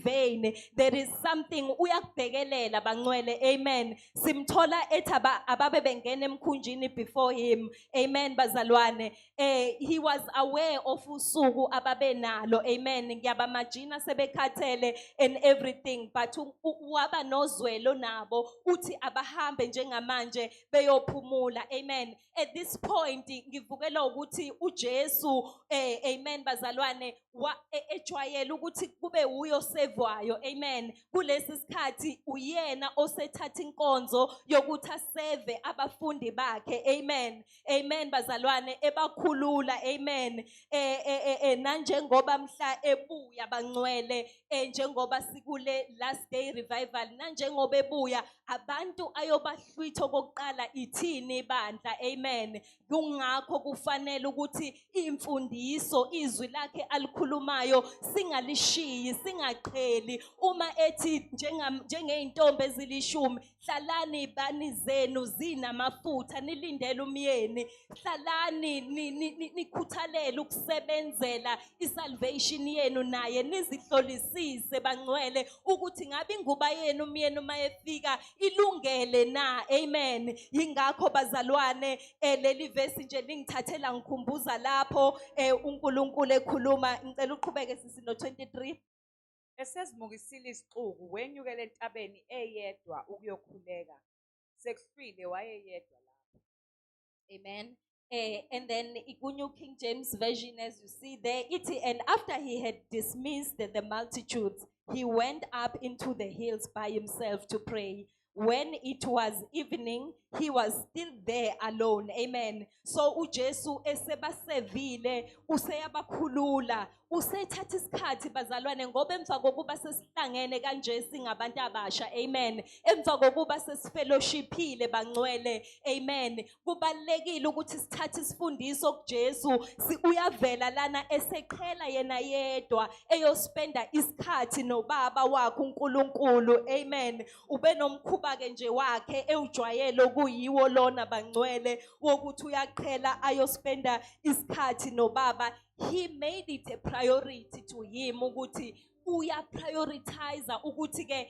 vain. There is something uyakubhekelela bangcwele. Amen. Simthola ethi ababe bengena emkhunjini before him. Amen bazalwane. He was aware of usuku ababenalo. Amen. Ngiyabamajina sebekhathele and everything, but waba nozwelo nabo uthi abahambe njengamanje beyophumula. Amen. At this point ngivukela ukuthi uJesu amen bazalwane ejwayele ukuthi kube uyo sevwayo. Amen. Kulesi sikhathi uyena osethatha inkonzo yokuthi aseve abafundi bakhe. Amen. Amen bazalwane ebakhulula. Amen. Nanjengoba mhla ebuya bangcwele njengoba sikule last day revival, nanjengoba ebuya abantu ayobahlwitho kokuqala ithini bandla. Amen. Kungakho kufanele ukuthi imfundiso izwi lakhe alikhulumayo singalishiyi, singaqheli. Uma ethi njengeintombi ezilishumi hlalani ibani zenu zinamafutha nilindele umyeni, hlalani nikhuthalele ukusebenzela isalvation yenu naye nizihlolisise bangcwele ukuthi ngabe inguba yenu umyeni uma efika ilungele na. Amen. Yingakho bazalwane leli verse nje lingithathela ngikhumbuza lapho uNkulunkulu ekhuluma. Ngicela uqhubeke sisi no 23. Esezimukisile isixuku wenyukele entabeni eyedwa ukuyokhuleka. Sekufile wayeyedwa lapho. Amen. And then New King James Version, as you see there, and after he had dismissed the multitudes, he went up into the hills by himself to pray. When it was evening, he was still there alone. Amen. So uJesu esebasevile useyabakhulula usethatha isikhathi bazalwane ngoba emva kokuba sesihlangene kanje singabantu abasha. Amen. Emva kokuba sesifellowshipile bangcwele. Amen. Kubalekile ukuthi sithathe isifundiso kuJesu uyavela lana eseqhela yena yedwa eyospenda isikhathi nobaba wakhe uNkulunkulu. Amen. Ube nomkhuba ke nje wakhe ewujwayele kuyiwo lona bangcwele wokuthi uyaqhela ayospenda isikhathi nobaba. He made it a priority to him ukuthi uyaprioritize ukuthi ke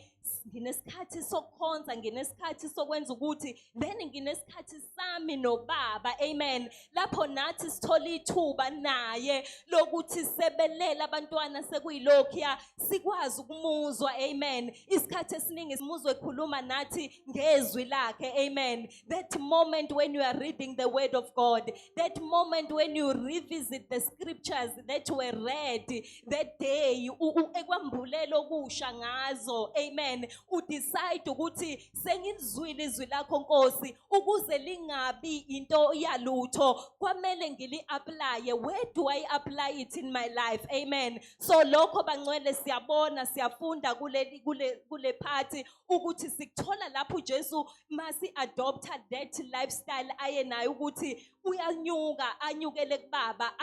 nginesikhathi sokukhonza, nginesikhathi sokwenza ukuthi, then nginesikhathi sami nobaba. Amen. Lapho nathi sithola ithuba naye lokuthi sebelela abantwana sekuyilokhiya sikwazi ukumuzwa. Amen. Isikhathi esiningi simuzwe ekhuluma nathi ngezwi lakhe. Amen. That moment when you are reading the word of God, that moment when you revisit the scriptures that were read that day, ekwambulela okusha ngazo. Amen. Udecide ukuthi sengizwile izwi lakho Nkosi ukuze lingabi into yalutho kwamele ngili apply. Where do I apply it in my life? Amen. So lokho bangcwele siyabona siyafunda kule party ukuthi sikuthola lapho uJesu masi adopta that lifestyle ayenayo ukuthi uyanyuka anyukele kubaba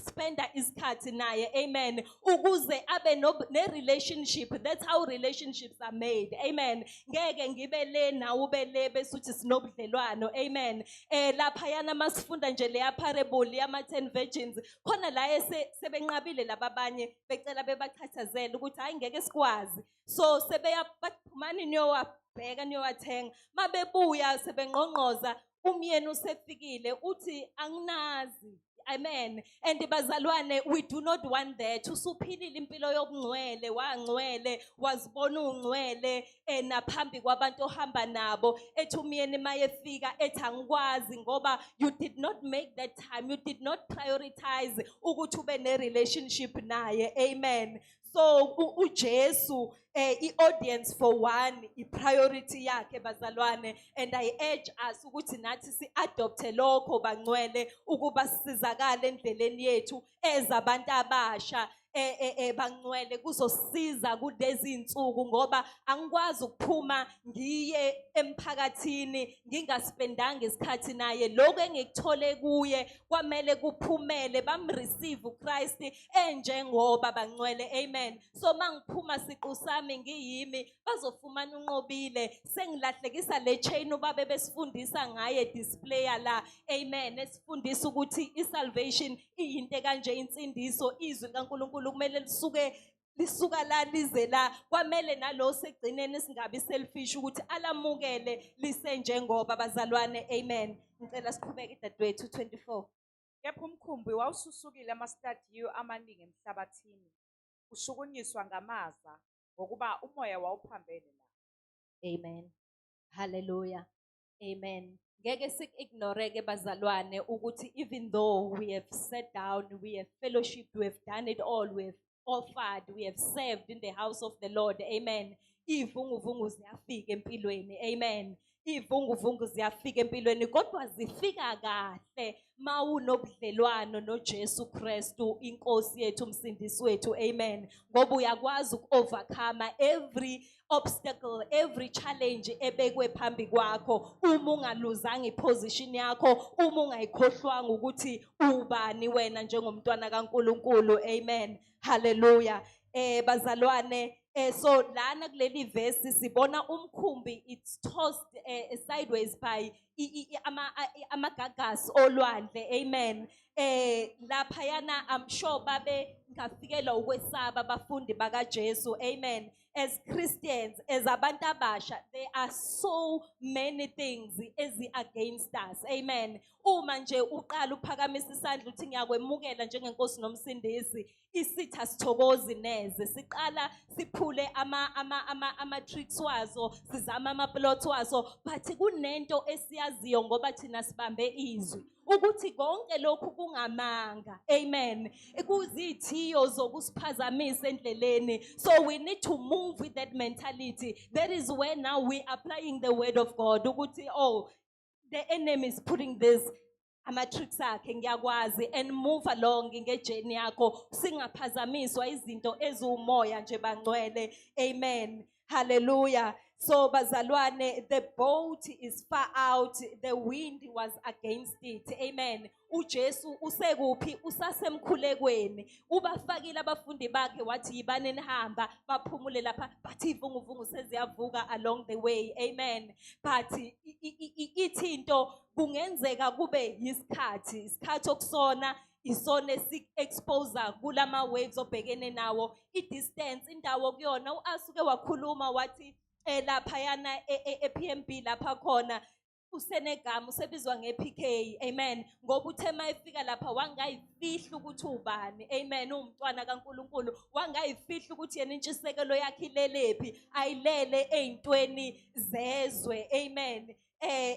spenda isikhathi naye. Amen. Ukuze abe ne relationship. That's how relationships are made. Amen. Ngeke ngibe le nawe ube le besuthi sinobudlelwano. Amen. Lapha yana masifunda nje le parable yama 10 virgins khona la sebenqabile lababanye becela bebachathazela ukuthi hayi ngeke sikwazi. So sebeya baphumani niyowabheka niyowathenga. Mabebuya sebengqongqoza umyeni usefikile uthi anginazi. Amen. And bazalwane, we do not want that. Usuphilile impilo yobungcwele, wangcwele, wazibona ungcwele naphambi kwabantu ohamba nabo. Ethi umyeni mayefika ethi angikwazi ngoba you did not make that time. You did not prioritize ukuthi ube ne relationship naye. Amen. So uJesu audience for one priority yakhe bazalwane, and I urge us ukuthi nathi si-adopte lokho bangcwele ukuba sisizakale endleleni yethu ezabantu abasha. Bangcwele kuzosiza kulezi insuku ngoba angikwazi ukuphuma ngiye emphakathini ngingaspendanga isikhathi naye. Lokho engikuthole kuye kwamele kuphumele bamreceive uChrist enjengoba bangcwele. Amen. So mangiphuma siqu sami ngiyimi bazofumana unqobile sengilahlekisa le chain ubabe besifundisa ngaye displayer la. Amen. Esifundisa ukuthi isalvation iyinto kanje insindiso izwi kaNkulunkulu kumele lisuke lisuka la lize la kwamele nalo segcineni singabi selfish ukuthi alamukele lisenjengoba bazalwane. Amen. Ngicela siqhubeke dadewethu 24. Kepha umkhumbi wawususukile amastadiyo amaningi emhlabathini, ushukunyiswa ngamaza, ngokuba umoya wawuphambene nawo. Amen. Hallelujah. Amen. Ngeke sik-ignoreke bazalwane ukuthi even though we have sat down, we have fellowshiped, we have done it all, we have offered, we have served in the house of the Lord. Amen. Ivunguvungu ziyafika empilweni. Amen. Ivunguvungu ziyafika empilweni kodwa zifika kahle mawunobudlelwano noJesu Kristu inkosi yethu umsindisi wethu. Amen. Ngoba uyakwazi uku-overcome every obstacle, every challenge ebekwe phambi kwakho uma ungaluzanga iposition yakho, uma ungayikhohlwanga ukuthi ubani wena njengomntwana kaNkulunkulu. Amen. Hallelujah. Bazalwane, so lana kuleli verse sibona umkhumbi it's tossed sideways by amagagas olwandle. Amen. Laphayana I'm sure babe ngafikelwa ukwesaba abafundi bakaJesu. Amen. As Christians, as abantu abasha, there are so many things against us. Amen. Uma nje uqala uphakamisa isandla uthi ngiyakwemukela njengenkosi nomsindisi, isitha sithokozi neze. Siqala siphule ama tricks wazo, sizama ama plots wazo, but kunento esiyaziyo ngoba thina sibambe izwi ukuthi konke lokhu kungamanga. Amen. Kuzithiyo zokusiphazamisa endleleni. So we need to move with that mentality. That is where now we applying the word of God. Ukuthi oh, the enemy is putting this ama-tricks akhe ngiyakwazi and move along ngejourney yakho singaphazamiswa izinto eziwumoya nje bangcwele. Amen. Hallelujah. So bazalwane, the boat is far out, the wind was against it. Amen. uJesu usekuphi? Usasemkhulekweni. Ubafakile abafundi bakhe wathi yibani nihamba baphumule lapha, but ivunguvungu seziyavuka along the way. Amen. But ithinto kungenzeka kube isikhathi okusona isona esik-exposer kulama waves obhekene nawo. I-distance indawo kuyona asuke wakhuluma wathi laphayana ePMB lapha khona uSenegama usebizwa ngePK. Amen. Ngoba uthe mayefika lapha wangayifihla ukuthi ubani. Amen. Umntwana kaNkulunkulu wangayifihla ukuthi yena intshisekelo yakhe ilelephi, ayilele ezintweni zezwe. Amen.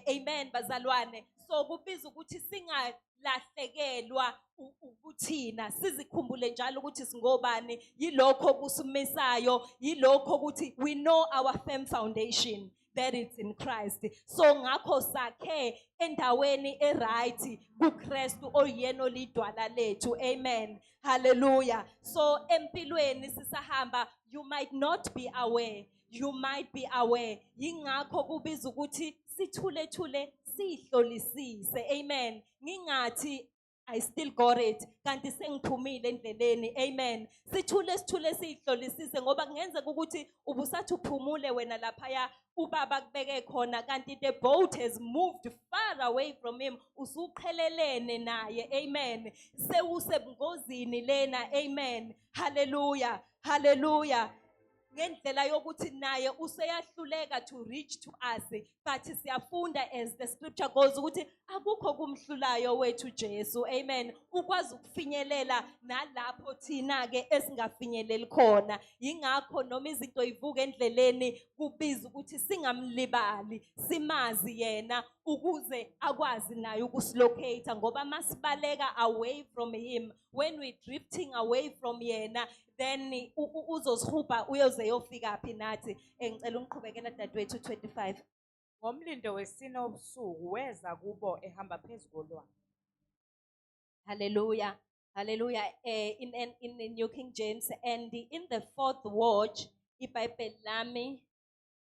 Amen bazalwane. So kubiza ukuthi singalahlekelwa ukuthina, sizikhumbule njalo ukuthi singobani, yilokho kusumisayo, yilokho ukuthi we know our firm foundation, that it's in Christ. So ngakho sakhe endaweni eright kuKristu oyena olidwala lethu. Amen. Hallelujah. So empilweni sisahamba, you might not be aware, you might be aware. Yingakho kubiza ukuthi sithule sihlolisise. Amen. Ngingathi I still got it kanti sengiphumile endleleni. Amen. Sithule sihlolisise ngoba kungenzeka ukuthi ubusathi uphumule wena laphaya ubaba kubeke khona kanti the boat has moved far away from him, usuqhelelene naye. Amen. Sewusebungozini lena. Amen. Hallelujah. Hallelujah. Ngendlela yokuthi naye useyahluleka to reach to us, but siyafunda as the scripture goes ukuthi akukho kumhlulayo wethu Jesu. Amen. Ukwazi ukufinyelela nalapho thina ke esingafinyeleli khona. Yingakho noma izinto ivuka endleleni kubiza ukuthi singamlibali, simazi yena ukuze akwazi naye ukusilocate ngoba masibaleka away from him, when we drifting away from yena, then uzosihuba uyoze yofika phi nathi. Ngicela ungiqhubekela dadewethu 25. Ngomlindo wesine obusuku weza kubo ehamba phezu kolwandle. Hallelujah. Hallelujah. In the New King James, and in the fourth watch, iBhayibheli lami,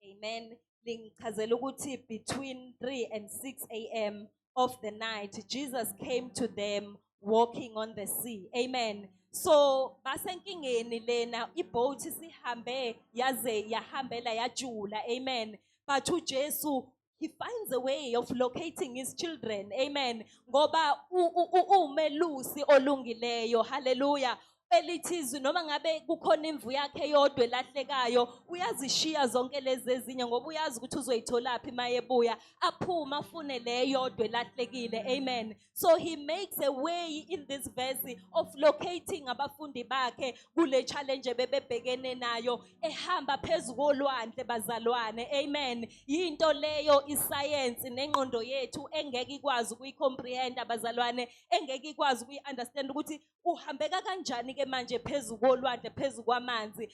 amen, lingichazela ukuthi between 3 and 6 a.m. of the night, Jesus came to them walking on the sea. Amen. So basenkingeni lena iboat sihambe yaze yahambela yajula. Amen. But uJesu, he finds a way of locating his children. Amen. Ngoba umelusi olungileyo. Hallelujah. elithizwe noma ngabe kukhona imvu yakhe yodwa elahlekayo uyazishiya zonke lezi ezinye ngoba uyazi ukuthi uzoyitholaphi mayebuya aphuma afune le yodwa elahlekile. Amen. So he makes a way in this verse of locating abafundi bakhe kule challenge bebebhekene nayo ehamba phezulu kolwandle bazalwane. Amen. Yinto leyo iscience nengqondo yethu engeke ikwazi ukuyicomprehend abazalwane, engeke ikwazi ukuyi-understand ukuthi uhambeka kanjani ke manje phezulu kolwandle phezulu kwamanzi.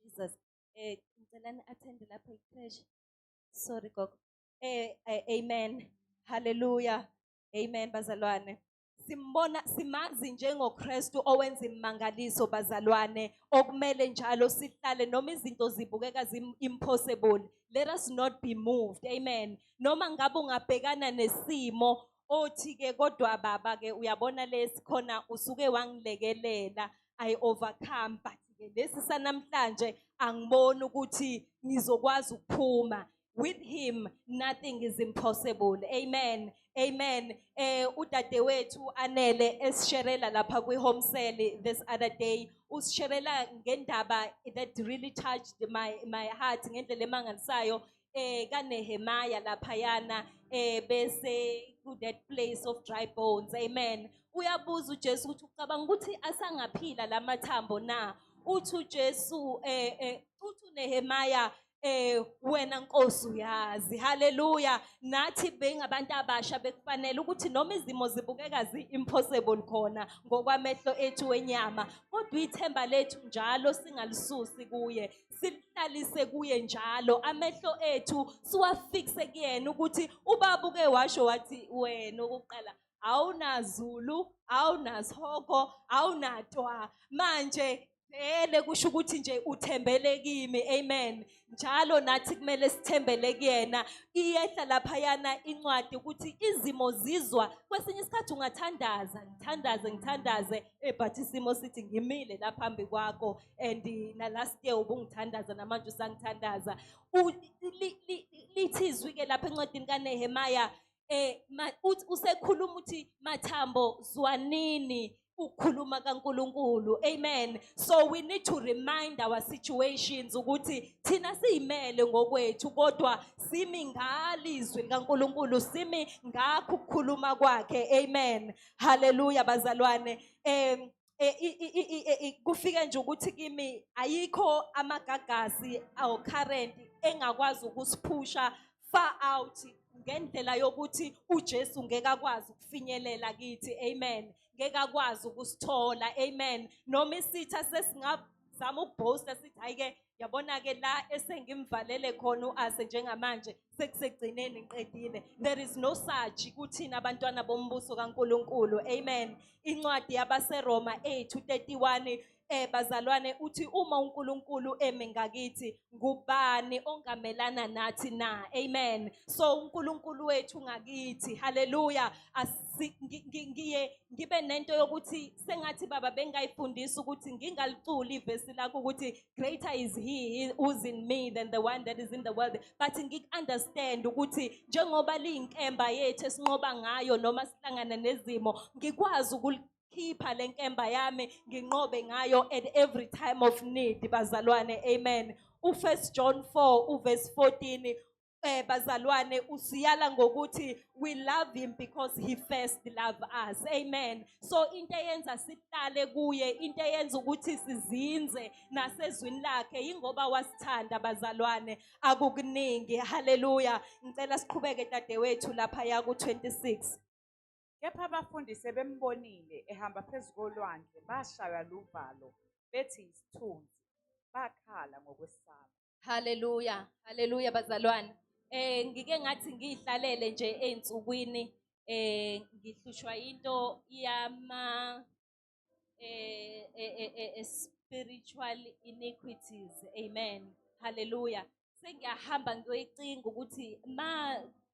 Jesus, ngicela ni-attend lapha i-crash. Sorry gogo. Amen. Hallelujah. Amen bazalwane. Simazi njengoKristu owenza imangaliso bazalwane, okumele njalo sihlale noma izinto zibukeka impossible. Let us not be moved. Amen. Noma ngabe ungabhekana nesimo othi ke kodwa baba ke uyabona lesikhona usuke wangilekelela, I overcome, but ke lesi sanamhlanje angiboni ukuthi ngizokwazi ukuphuma. With him nothing is impossible. Amen. Amen. Udadewethu Anele esisherela lapha kwi-home cell this other day, usisherela ngendaba that really touched my heart ngendlela emangalisayo kaNehemiah laphayana bese ku that place of dry bones. Amen. Uyabuza uJesu ukuthi ucabanga ukuthi asangaphila lamathambo na? Uthi uJesu uthi uNehemiah wena Nkosi uyazi. Hallelujah. Nathi bengabantu abasha bekufanele ukuthi noma izimo zibukeka zi-impossible khona ngokwamehlo ethu wenyama, kodwa ithemba lethu njalo singalisusi kuye, sihlalise kuye njalo, amehlo ethu siwafikse kuyena ukuthi ubaba uke washo wathi wena okokuqala awunazulu, awunasihoko, awunatwa, manje vele kusho ukuthi nje uthembele kimi. Amen. Njalo nathi kumele sithembele kuyena. Iyehla laphayana incwadi ukuthi izimo zizwa, kwesinye isikhathi ungathandaza ngithandaze but isimo sithi ngimile la phambi kwakho, and na last year ubungithandaza namanje usangithandaza. Lithi izwi ke lapha encwadini kaNehemiah usekhuluma uthi mathambo zwanini ukukhuluma kaNkulunkulu. Amen. So we need to remind our situations ukuthi thina siyimele ngokwethu kodwa simi ngalizwi likaNkulunkulu, simi ngakho ukukhuluma kwakhe. Amen. Hallelujah bazalwane. Kufike nje ukuthi kimi ayikho amagagasi aw current engakwazi ukusiphusha far out ngendlela yokuthi uJesu ngeke akwazi ukufinyelela kithi. Amen. Ngeke akwazi ukusithola. Amen. Noma isitha sesingazama ukubhosta sithi hayike yabona ke la esengimvalele khona uase njengamanje sekusegcineni ngiqedile. There is no such kuthina abantwana bombuso kaNkulunkulu. Amen. Incwadi yabaseRoma 8:31 bazalwane uthi uma uNkulunkulu eme ngakithi ngubani ongamelana nathi na? Amen. So uNkulunkulu wethu ngakithi. Hallelujah. Ngibe nento yokuthi sengathi baba bengayifundisa ukuthi ngingaliculi ivesi lakho ukuthi greater is he who's in me than the one that is in the world, but ngikunderstand ukuthi njengoba liyinkemba yethu esinqoba ngayo noma sihlangana nezimo, ngikwazi khipha lenkemba yami nginqobe ngayo at every time of need bazalwane. Amen. U1 John 4 verse 14 bazalwane usiyala ngokuthi we love him because he first loved us. Amen. So into eyenza sihlale kuye, into eyenza ukuthi sizinze nasezwini lakhe ingoba wasithanda bazalwane akukuningi. Hallelujah. Ngicela siqhubeke dadewethu lapha ya ku26. Kepha abafundi sebembonile ehamba phezulu kolwandle bashaywa luvalo bethi isithunzi, bakhala ngokwesaba. Hallelujah. Hallelujah bazalwane. Ngike ngathi ngihlalele nje einsukwini ngihlushwa into yama spiritual iniquities. Amen. Hallelujah. Sengiyahamba ngiyoyicinga ukuthi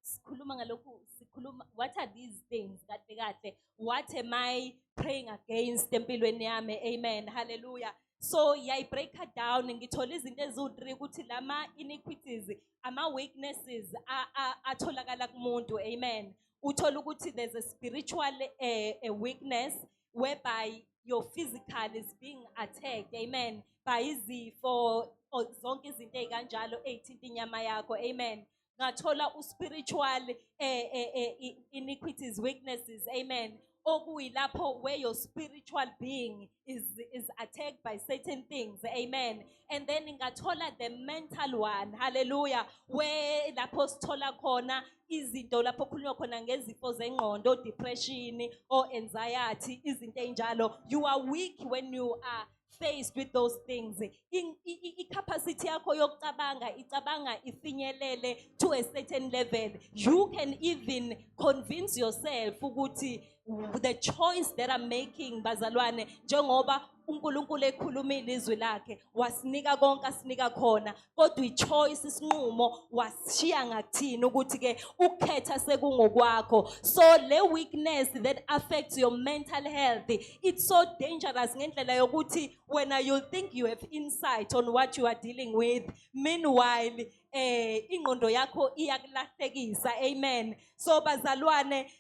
sikhuluma ngalokhu, sikhuluma what are these things kahle, what am I praying against empilweni yami? Amen. Hallelujah. So break her down ngithola izinto eziwu3 ukuthi lama iniquities ama weaknesses atholakala kumuntu. Amen. Uthola ukuthi there's a spiritual weakness whereby your physical is being attacked, amen, by izifo zonke izinto ezikanjalo ezithinta inyama yakho, amen. Ngathola spiritual iniquities, weaknesses, amen. Okuyilapho where your spiritual being is attacked by certain things, amen. And then ngathola the mental one, hallelujah, where lapho sithola khona izinto lapho khulunywa khona ngezifo zengqondo, depression or anxiety, izinto enjalo. You are weak when you are faced with those things. Capacity yakho yokucabanga icabanga ifinyelele to a certain level. You can even convince yourself ukuthi the choice that I'm making, bazalwane, njengoba uNkulunkulu ekhulumile izwi lakhe wasinika konke asinika khona, kodwa ichoice isinqumo washiya ngakuthini ukuthi ke ukhetha sekungokwakho. So le weakness that affects your mental health, it's so dangerous ngendlela yokuthi when you think you have insight on what you are dealing with, meanwhile ingqondo yakho iyakulahlekisa, amen. So bazalwane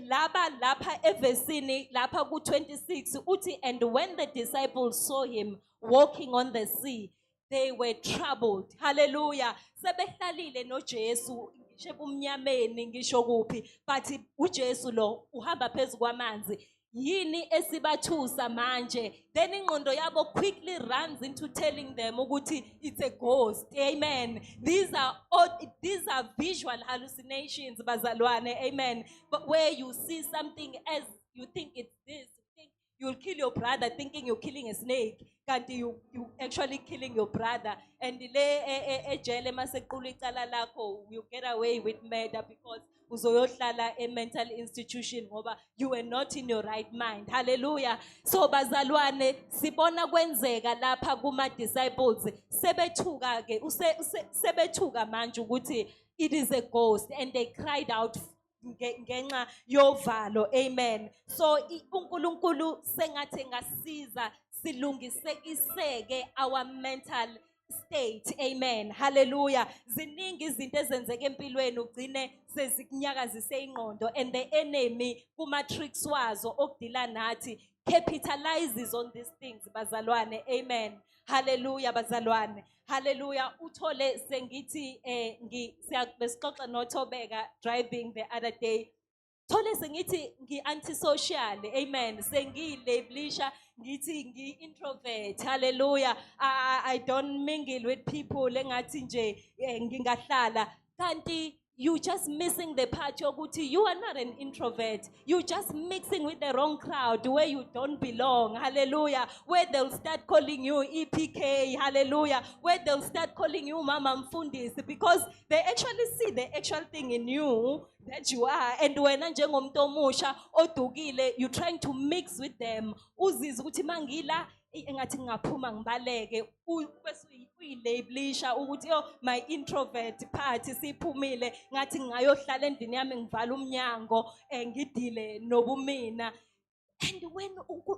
lapha evesini lapha ku 26 uthi, and when the disciples saw him walking on the sea, they were troubled. Hallelujah. Sebehlalile no Jesu ngisho ebumnyameni ngisho kuphi, but uJesu lo uhamba phezulu kwamanzi. Yini esibathusa manje? Then ingqondo yabo quickly runs into telling them ukuthi it's a ghost, amen. These are visual hallucinations, bazalwane, amen. But where you see something as you think it's this, you'll kill your brother thinking you're killing a snake, kanti you actually killing your brother. And ejele masequlu icala lakho, you get away with murder because uzoyohlala a mental institution ngoba you were not in your right mind. Hallelujah. So bazalwane sibona kwenzeka lapha kuma disciples sebethuka ke sebethuka manje ukuthi it is a ghost, and they cried out ngenxa yovalo, amen. So uNkulunkulu sengathi ngasiza silungisekiseke our mental state, amen, hallelujah. Ziningi izinto ezenzeka empilweni ugcine sezikunyakazise ingqondo, and the enemy kuma tricks wazo okudila nathi capitalizes on these things, bazalwane, amen, hallelujah, bazalwane, hallelujah. Uthole sengithi besixoxa noThobeka driving the other day, thole sengithi ngi-antisocial, amen, sengiyilabelisha ngithi ngi-introvert, hallelujah. I don't mingle with people engathi nje ngingahlala, kanti you just missing the part yokuthi you are not an introvert. You just mixing with the wrong crowd where you don't belong, hallelujah. Where they'll start calling you EPK, hallelujah. Where they'll start calling you Mama Mfundisi, because they actually see the actual thing in you that you are. And when njengomuntu omusha odukile, you trying to mix with them. Uzizwa ukuthi mangila engathi ngaphuma ngibaleke bese uyilabelisha ukuthi my introvert part siphumile ngathi ngayohlala endini yami ngivala umnyango ngidile nobumina. And when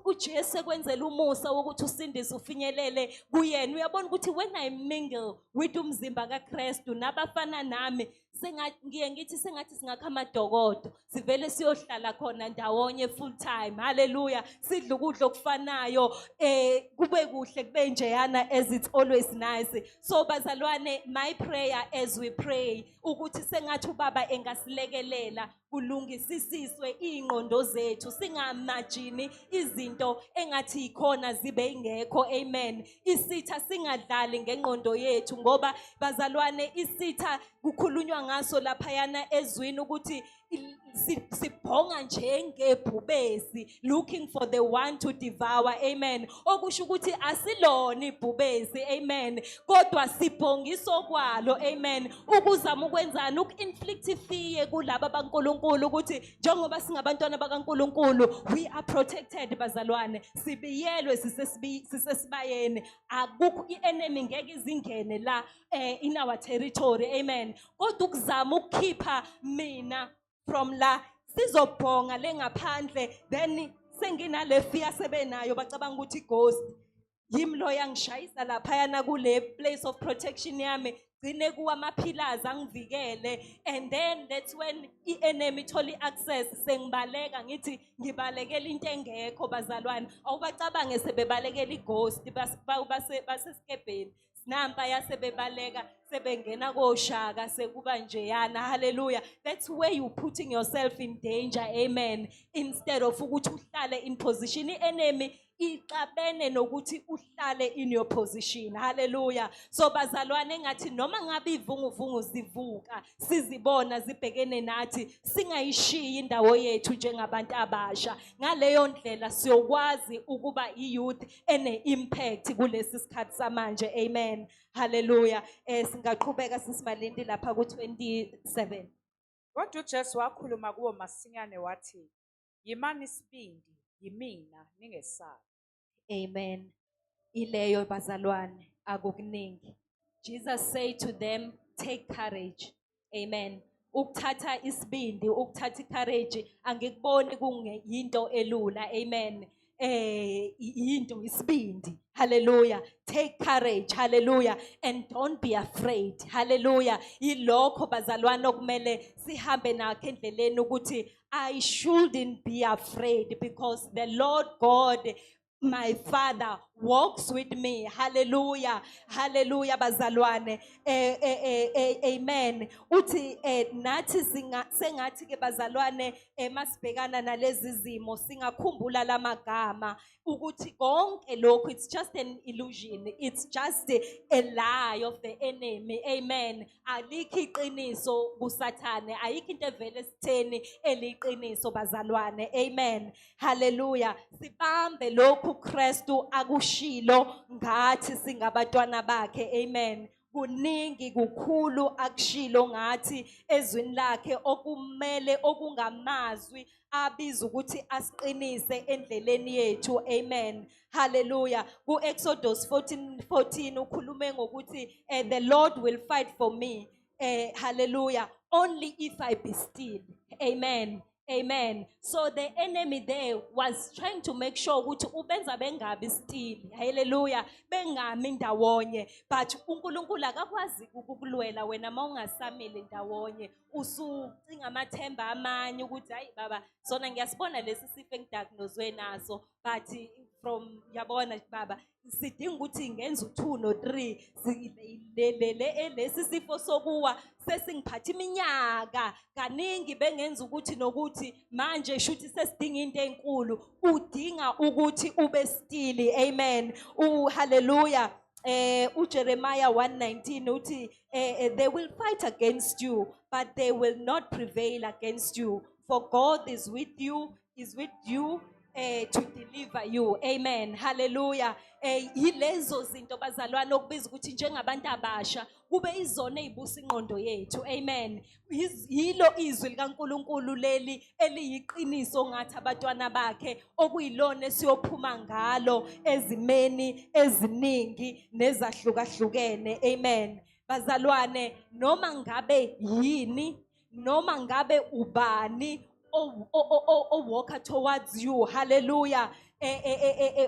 uJesu kwenzela umusa wokuthi usindise ufinyelele kuyena, uyabona ukuthi when I mingle with umzimba kaKristu nabafana nami ngiye ngithi sengathi singakha amadokodo sivele siyohlala khona ndawonye full time, hallelujah, sidla ukudla okufanayo kube kuhle kube njeyana, as it's always nice. So bazalwane, my prayer as we pray ukuthi sengathi ubaba engasilekelela kulungisisiswe ingqondo zethu, singamajini izinto engathi ikhona zibe ingekho, amen. Isitha singadlali ngengqondo yethu ngoba bazalwane isitha kukhulunywa ngaso lapha yana ezwini ukuthi sibhonga njengebhubesi, looking for the one to devour, amen. Okusho ukuthi asilona ibhubesi, amen, kodwa sibhongiso kwalo, amen, ukuzama ukwenzana uku-inflict fear kulabo baNkulunkulu ukuthi njengoba singabantwana bakaNkulunkulu we are protected, bazalwane, sibiyelwe sisesibayeni, akukho i-enemy ngeke izingene la in our territory, amen. Kodwa ukuzama ukukhipha mina from la sizobhonga lengaphandle, then senginale fear sebenayo bacabanga ukuthi ghost. yimi lo yangishayisa laphayana kule place of protection yami, gcine kuwa ama-pillars angivikele. And then that's when i-enemy ithola i-access, sengibaleka ngithi ngibalekela into engekho bazalwane. Awubacabange sebebalekela i-ghost basesikebheni, nampa yasebebaleka sebengena koshaka sekuba njeyana. Hallelujah. That's where you putting yourself in danger. Amen. Instead of ukuthi uhlale in position, i-enemy ixabene nokuthi uhlale in your position. Hallelujah. So bazalwane engathi noma ngabe ivunguvungu zivuka sizibona zibhekene nathi, singayishiyi indawo yethu njengabantu abasha. Ngaleyo ndlela siyokwazi ukuba i-youth ene-impact kulesi sikhathi samanje. Amen. Hallelujah. Singaqhubeka sisimalindi lapha ku-27. Kodwa uJesu wakhuluma kuwo masinyane wathi, yimani isibindi, yimina, ningesabi. Amen. Ileyo bazalwane akukuningi. Jesus said to them, take courage. Amen. Ukuthatha isibindi, ukuthatha courage, angikuboni kungeyinto elula. Amen. Into isibindi. Hallelujah. Take courage. Hallelujah. And don't be afraid. Hallelujah. Ilokho bazalwane okumele sihambe nakho endleleni ukuthi I shouldn't be afraid because the Lord God, my Father, walks with me. Hallelujah. Hallelujah bazalwane. Amen. Uthi nathi sengathi ke bazalwane masibhekana nalezi zimo singakhumbula lamagama ukuthi konke lokho it's just an illusion. It's just a lie of the enemy. Amen. Alikho iqiniso kusathane. Ayikho into evele sitheni eliqiniso bazalwane. Amen. Hallelujah. Sibambe lokhu Kristu akushilo ngathi singabatwana bakhe. Amen. Kuningi kukhulu akushilo ngathi ezwini lakhe okumele okungamazwi abiza ukuthi asiqinise endleleni yethu. Amen. Hallelujah. Ku Exodus 14:14 ukhulume ngokuthi the Lord will fight for me. Hallelujah. Only if I be still. Amen. Amen. So the enemy there was trying to make sure ukuthi ubenza bengabi still. Hallelujah. Bengami ndawonye. But uNkulunkulu akakwazi ukukulwela wena mawungasamile ndawonye. Usucinga amathemba amanye ukuthi hayi baba sona ngiyasibona lesi sifo engidiagnoswe naso, but from yabona baba sidinga ukuthi ngenza u2 no3 lesi sifo sokuwa sesingiphatha iminyaka kaningi bengenza ukuthi nokuthi manje shuthi sesidinga into enkulu, udinga ukuthi ube still. Amen. Hallelujah. Jeremiah 1:19 uthi they will fight against you but they will not prevail against you, for God is with you to deliver you. Amen. Hallelujah. Yilezo zinto bazalwane okubiza ukuthi njengabantu abasha kube izona ezibusa ingqondo yethu. Amen. Yilo izwi likaNkulunkulu leli eliyiqiniso ngathi abatwana bakhe okuyilona esiyophuma ngalo ezimeni eziningi nezahlukahlukene. Amen. Bazalwane noma ngabe yini, noma ngabe ubani walk towards you. Hallelujah.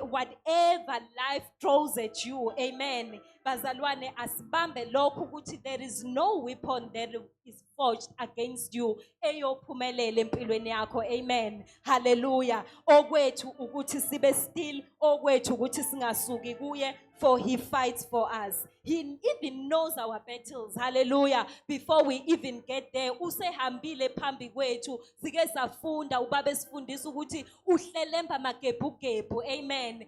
Whatever life throws at you. Amen. Bazalwane asibambe lokhu ukuthi there is no weapon that is forged against you eyophumelela empilweni yakho. Amen. Hallelujah. Okwethu ukuthi sibe still, okwethu ukuthi singasuki kuye, for he fights for us. He even knows our battles. Hallelujah. Before we even get there, usehambile phambi kwethu. Sike safunda ubaba esifundisa ukuthi uhlelemba magebhugebhu. Amen.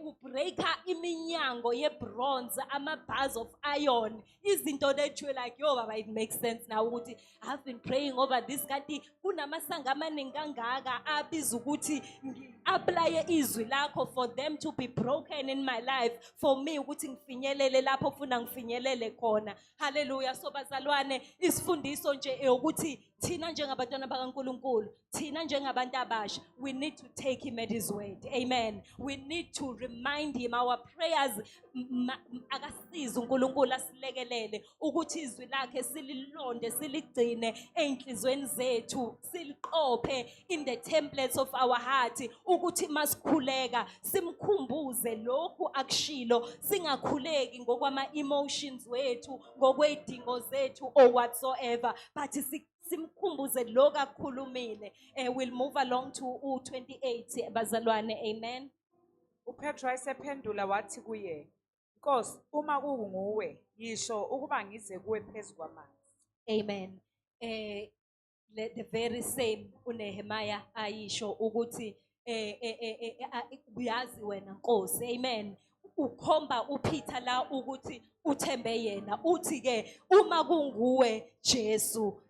Ubreaka iminyango ye bronze, ama bars of iron. Izinto that you like, yo baba, it makes sense now ukuthi I've been praying over this kanti kunamasanga amaningi kangaka abiza ukuthi apply izwi lakho for them to be broken in my life, for me ukuthi ngifinyelele lapho ufuna ngifinyelele khona. Hallelujah. So bazalwane isifundiso nje ukuthi thina njengabantwana bakaNkulunkulu, thina njengabantu abasha, we need to take him at his word. Amen. We need to remind him our prayers asisize uNkulunkulu asilekelele ukuthi izwi lakhe sililonde siligcine einhlizweni zethu siliqophe in the templates of our heart ukuthi masikhuleka simkhumbuze lokhu akushilo singakhuleki ngokwama emotions wethu ngokwedingo zethu or whatsoever but simkhumbuze lokhu akukhulumile. We'll move along to 28 bazalwane. Amen. uPetro wayesephendula wathi kuye, Nkosi, uma kunguwe, yisho ukuba ngize kuwe phezu kwamanzi. Amen. The very same uNehemiah ayisho ukuthi uyazi wena Nkosi. Amen. Ukhomba uPeter la ukuthi uthembe yena uthi ke uma kunguwe Jesu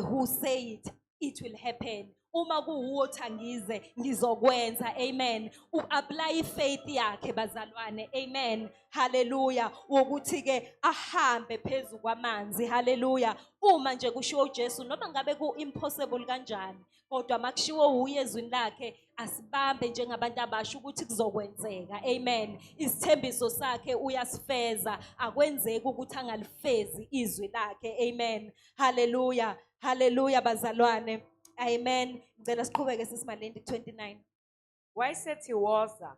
who say it will happen. Uma kuwuwo thangize ngizokwenza. Amen. Uapply faith yakhe bazalwane. Amen. Hallelujah. Ukuthi ke ahambe phezulu kwamanzi. Hallelujah. Uma nje kushiwo uJesu noma ngabe ku impossible kanjani kodwa makushiwo uye ezwini lakhe asibambe njengabantu abasho ukuthi kuzokwenzeka. Amen. Isithembiso sakhe uyasifeza akwenzeki ukuthi angalifezi izwi lakhe. Amen. Hallelujah. Hallelujah bazalwane. Amen. Ngicela siqhubeke sisimalindi 29. Wayesethi woza,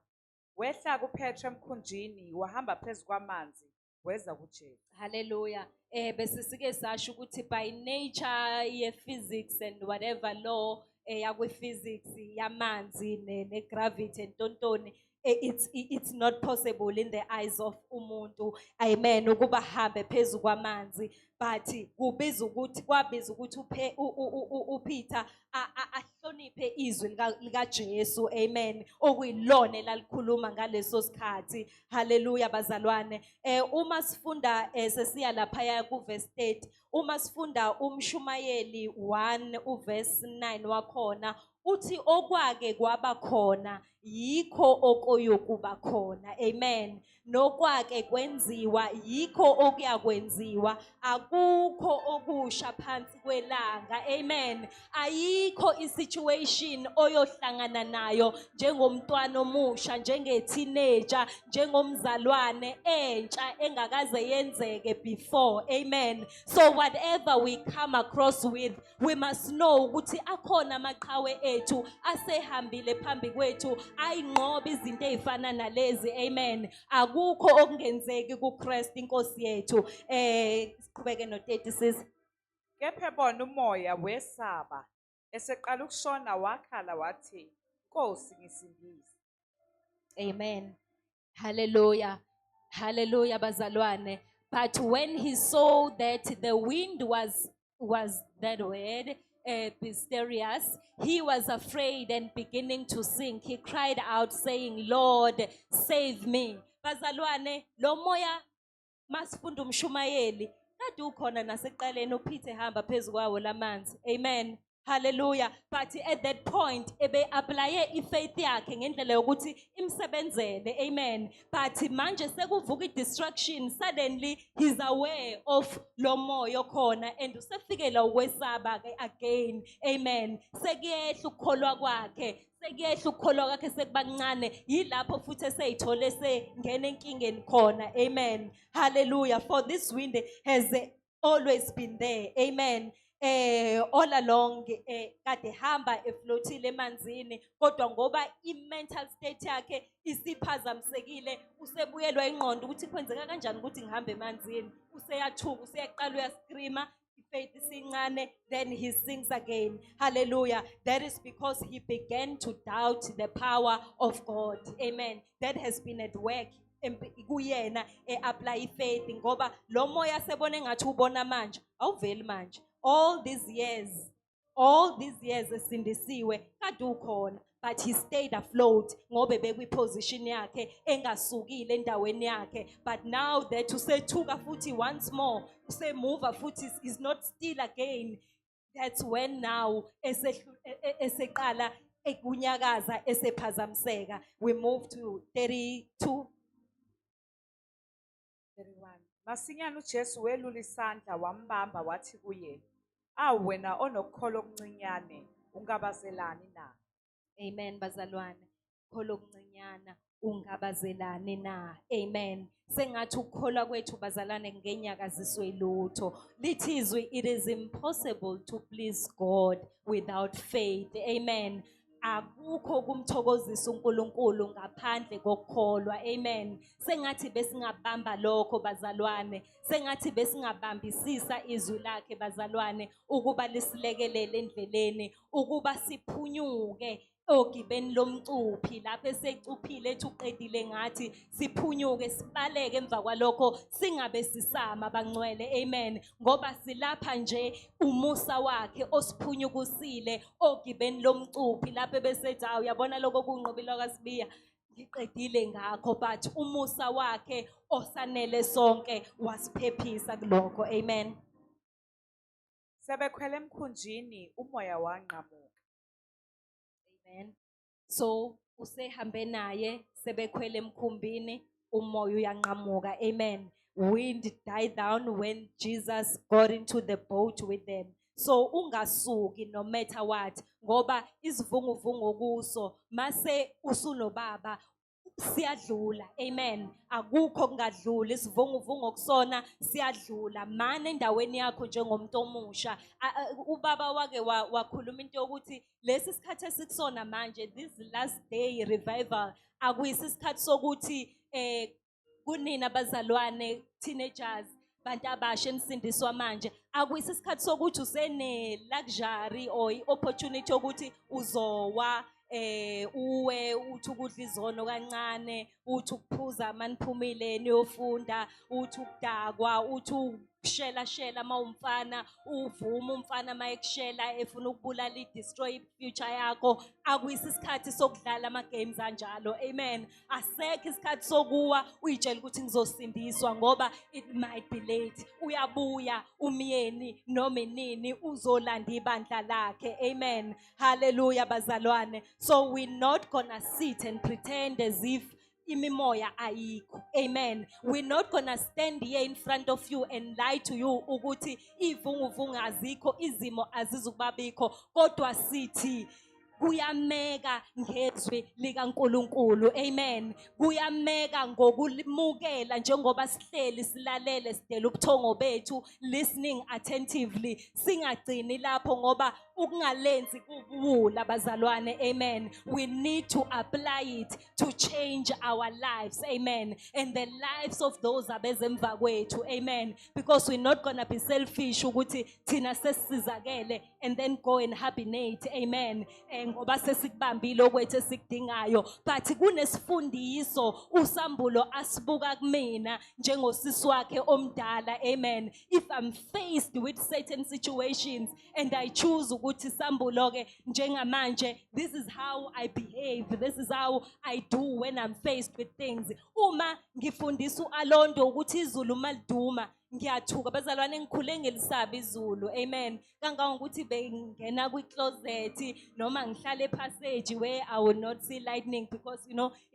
wehla kuPetro emkhunjini, wahamba phezu kwamanzi, weza kuJesu. Hallelujah. Bese sike sasho ukuthi by nature ye physics and whatever law yakwe physics yamanzi ne gravity entontoni it's not possible in the eyes of umuntu. Amen. Ukuba hambe phezulu kwamanzi but kubiza ukuthi kwabiza ukuthi uPeter ahloniphe izwi lika Jesu. Amen. Okuyilona lalikhuluma ngaleso sikhathi. Hallelujah bazalwane. Uma sifunda sesiya lapha ku verse 8, uma sifunda uMshumayeli 1 uverse 9 wakhona uthi okwake kwaba khona yikho okoyokuba khona. Amen. Nokwake kwenziwa yikho okuyakwenziwa, akukho okusha phansi kwelanga. Amen. Ayikho isituation oyohlangana nayo njengomntwana omusha, njenge-teenager, njengomzalwane entsha engakaze yenzeke before. Amen. So whatever we come across with, we must know ukuthi akhona amaqhawe ethu asehambile phambi kwethu ayinqoba izinto ezifana nalezi. Amen. Akukho okungenzeki kuChrist inkosi yethu. Siqhubeke no-36. Kepha bona umoya wesaba, eseqala ukushona wakhala wathi, Nkosi ngisindise. Amen. Hallelujah. Hallelujah bazalwane. But when he saw that the wind was that word mysterious, he was afraid and beginning to sink. He cried out saying, Lord, save me. Bazalwane, lo moya masifunda uMshumayeli kade ukhona naseqaleni uPeter hamba phezulu kwawo lamanzi. Amen. Hallelujah. But at that point ebe applye ifaith yakhe ngendlela yokuthi imsebenzele. Amen. But manje sekuvuka idistraction, suddenly he's aware of lo moya khona and usefikela ukwesaba ke again. Amen. Sekuyehla ukukholwa kwakhe, sekuyehla ukukholwa kwakhe sekubancane, yilapho futhi eseyithole sengena enkingeni khona. Amen. Hallelujah. For this wind has always been there. Amen. All along kade hamba eflotile emanzini kodwa ngoba i-mental state yakhe isiphazamisekile usebuyelwa ingqondo ukuthi kwenzeka kanjani ukuthi ngihambe emanzini, useyathuka useyaqala uyascreama, ifaith isincane, then he sings again. Hallelujah. That is because he began to doubt the power of God. Amen. That has been at work kuyena apply faith ngoba lo moya sebone ngathi ubona manje awuveli manje. All these years esindisiwe kade ukhona, but he stayed afloat ngoba bekwi-position yakhe engasukile endaweni yakhe. But now that usethuka futhi once more, usemuva futhi is not still again, that's when now eseqala ekunyakaza esephazamiseka. We move to 32. 31. Masinyane uJesu welula isandla wambamba wathi kuye, Awu wena onokukholo okuncinyane, ungabazelani na? Amen bazalwane. Kholo okuncinyana ungabazelani na? Amen. sengathi ukukholwa kwethu bazalwane ngenyakaziswe lutho. Lithi izwi, it is impossible to please God without faith. Amen. Akukho kumthokozisa uNkulunkulu ngaphandle kokukholwa. Amen. Sengathi besingabamba lokho bazalwane, sengathi besingabambisisa izwi lakhe bazalwane ukuba lisilekelele endleleni, ukuba siphunyuke ogibeni lomcuphi lapho esecuphile ethi uqedile ngathi siphunyuke sibaleke emva kwalokho singabe sisama bangcwele. Amen. Ngoba silapha nje umusa wakhe osiphunyukusile ogibeni lomcuphi lapho besethi hawu yabona lokho kunqobile kwaSibiya ngiqedile ngakho, but umusa wakhe osanele sonke wasiphephisa kulokho. Amen. Sebekhwele emkhunjini umoya wanqamuka. Amen. So usehambe naye sebekhwele emkhumbini umoya uyanqamuka. Amen. Wind died down when Jesus got into the boat with them. So ungasuki no matter what, ngoba isivunguvungu kuso mase usunobaba siyadlula. Amen. Akukho kungadlula isivunguvungu okusona siyadlula. Mane endaweni yakho njengomuntu omusha. Ubaba wake wakhuluma into yokuthi lesi sikhathi esikusona manje, this last day revival, akuyisi isikhathi sokuthi kunina bazalwane, teenagers, bantu abasha emsindiswa manje, akuyisi isikhathi sokuthi usene luxury or opportunity ukuthi uzowa uwe uthi ukudla izono kancane, uthi ukuphuza amaniphumile niyofunda, uthi ukudakwa, uthi ukushela mawumfana, uvuma umfana mayekushela efuna ukubulala i-destroy future yakho. Akuyisi isikhathi sokudlala ama-games anjalo. Amen. Asekho isikhathi sokuwa uyitshela ukuthi ngizosindiswa ngoba it might be late. Uyabuya umyeni noma inini uzolanda ibandla lakhe. Amen. Hallelujah bazalwane. So we're not gonna sit and pretend as if imimoya ayikho. Amen. We're not gonna stand here in front of you and lie to you ukuthi ivunguvungu azikho, izimo azizukubabikho, kodwa sithi kuyameka ngezwi likaNkulunkulu. Amen. Kuyameka ngokulimukela njengoba sihleli silalele sidela ubuthongo bethu, listening attentively. Singagcini lapho ngoba ukungalenzi kubuwula bazalwane. Amen. We need to apply it to change our lives. Amen. And the lives of those abezemva kwethu. Amen. Because we're not going to be selfish ukuthi thina sesizakele and then go and hibernate. Amen. Ngoba sesikubambile okwethu esikudingayo, but kunesifundiso uSambulo asibuka kumina njengosisi wakhe omdala. Amen. If I'm faced with certain situations and I choose ukuthi Sambulo ke njengamanje, this is how I behave, this is how I do when I'm faced with things. Uma ngifundisa uAlondo ukuthi izulu maliduma ngiyathuka bazalwane, ngikhule ngelisaba izulu. Amen. Kangangokuthi bengena kwi-closet noma ngihlale passage where I will not see lightning because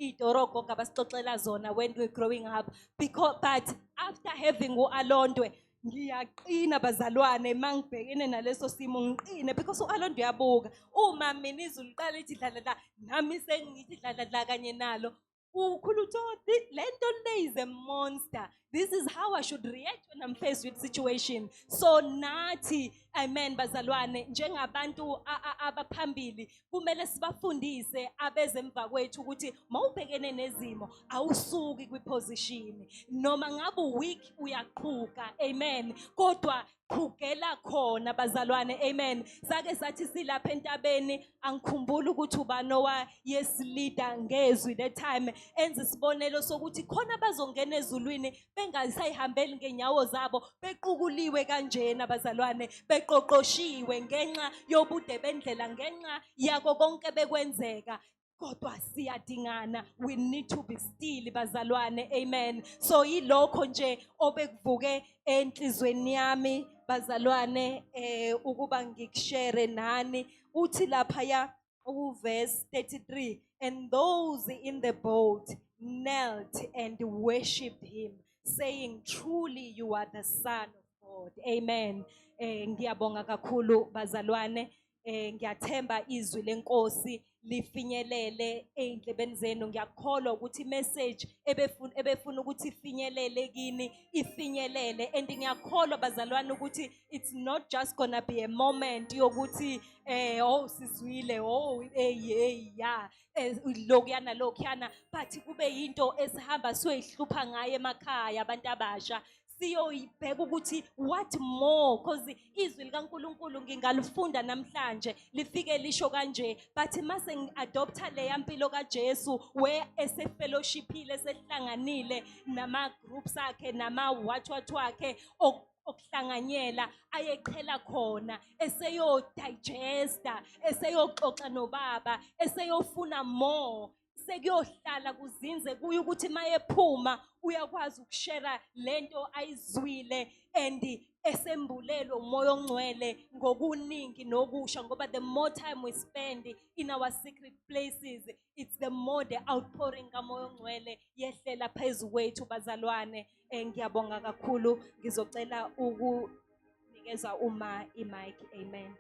idoroko abasixoxela zona when we're growing up. But after having uAlondwe ngiyaqina bazalwane, mangibhekene naleso simo ngiqine because uAlondo uyabuka uma mina izulu liqala lithi dladla nami sengithi dladla kanye nalo. Lento le is a monster. This is how I should react when I'm faced with situation. So nathi, amen bazalwane, njengabantu abaphambili kumele sibafundise abezemva kwethu ukuthi mawubhekene nezimo awusuki kwiposition, noma ngabe weak uyaqhuka. Amen. Kodwa qhukela khona bazalwane. Amen. Sake sathi silapha entabeni, angikhumbula ukuthi ubanowa yesilida ngezwi that time enza isibonelo sokuthi khona bazongena ezulwini bengasayihambeli ngenyawo zabo, bequkuliwe kanjena bazalwane, beqoqoshiwe ngenxa yobude bendlela, ngenxa yako konke bekwenzeka. Kodwa siyadingana, we need to be still bazalwane. Amen. So yilokho nje obekuvuke enhlizweni yami bazalwane ukuba ngikushare nani. Uthi lapha ya verse 33, and those in the boat knelt and worshipped him, saying, truly you are the Son of God. Amen. Ngiyabonga kakhulu bazalwane. ngiyathemba izwi lenkosi lifinyelele ey'ndlebeni zenu. Ngiyakholwa ukuthi i-message ebefuna ukuthi ifinyelele kini ifinyelele, and ngiyakholwa bazalwane ukuthi it's not just gonna be a moment yokuthi oh sizwile, oh ya lokuyana, but kube yinto esihamba siyoyihlupha ngayo emakhaya abantu abasha, siyoyibheka ukuthi what more, because izwi likaNkulunkulu ngingalifunda namhlanje lifike lisho kanje, but mase ngi-adopta leya mpilo kaJesu where esefellowshipile, esehlanganile nama groups akhe nama what wakhe okuhlanganyela ayeqhela khona, eseyodigesta, eseyoxoxa nobaba, eseyofuna more, sekuyohlala kuzinze kuye ukuthi mayephuma uyakwazi ukushare lento ayizwile and esembulelo umoya ongcwele ngokuningi nokusha, ngoba the more time we spend in our secret places, it's the more the outpouring kamoya ongcwele yehlela phezu kwethu bazalwane. Ngiyabonga kakhulu, ngizocela ukunikeza uma i-mic. Amen.